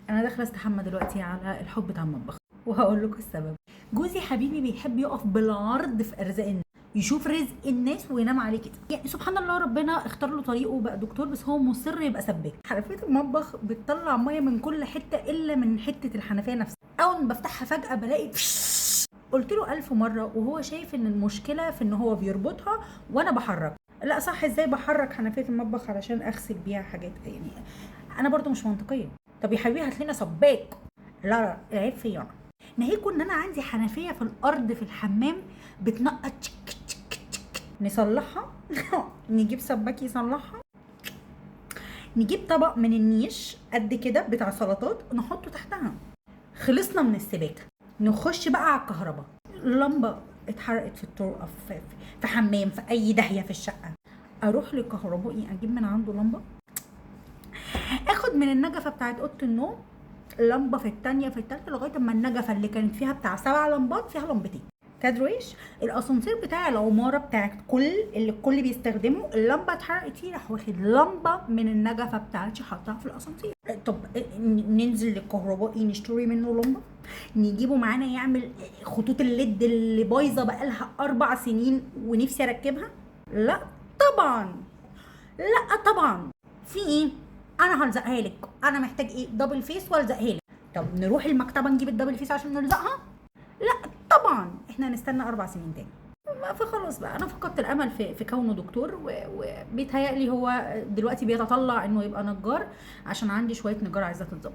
انا داخله استحمى دلوقتي على الحب بتاع المطبخ، وهقول لكم السبب. جوزي حبيبي بيحب يقف بالعرض في ارزاق الناس، يشوف رزق الناس وينام عليه كده. يعني سبحان الله، ربنا اختار له طريقه وبقى دكتور، بس هو مصر يبقى سباك. حنفيه المطبخ بتطلع ميه من كل حته الا من حته الحنفيه نفسها. اول ما بفتحها فجاه بلاقي قلت له 1000 مره، وهو شايف ان المشكله في ان هو بيربطها وانا بحرك. لا صح، ازاي بحرك حنفيه المطبخ علشان اغسل بيها حاجات؟ يعني انا برضو مش منطقيه. طب يا حبيبي هات لنا سباك. لا لا، العيب فيا انا. ناهيكوا ان انا عندي حنفيه في الارض في الحمام بتنقط نصلحها. نجيب سباك يصلحها، نجيب طبق من النيش قد كده بتاع سلطات نحطه تحتها. خلصنا من السباكه، نخش بقى على الكهرباء. لمبه اتحرقت في الطرقه، في حمام، في اي داهيه في الشقه، اروح للكهربائي اجيب من عنده لمبه، اخد من النجفه بتاعت اوضه النوم لمبه في الثانيه في الثالثه لغايه اما النجفه اللي كانت فيها بتاع 7 لمبات فيها لمبتين. تدريش الاسانسير بتاع العماره بتاعت اللي الكل بيستخدمه، اللمبه اتحرقت فيه، راح واخد لمبه من النجفه بتاعتي حطها في الاسانسير. طب ننزل للكهربائي نشتري منه لمبه، نجيبه معانا يعمل خطوط الليد اللي بايظه بقالها 4 سنين ونفسي اركبها؟ لا طبعا، لا طبعا. في ايه؟ انا هلزقها لك، انا محتاج ايه؟ دبل فيس والزقها لك. طب نروح المكتبه نجيب الدبل فيس عشان نلزقها؟ لا طبعا، احنا هنستنى 4 سنين تاني. فخلاص بقى انا فقدت الامل في كونه دكتور، وبيتهيألي هو دلوقتي بيتطلع انه يبقى نجار عشان عندي شويه نجار عايزه تتظبط.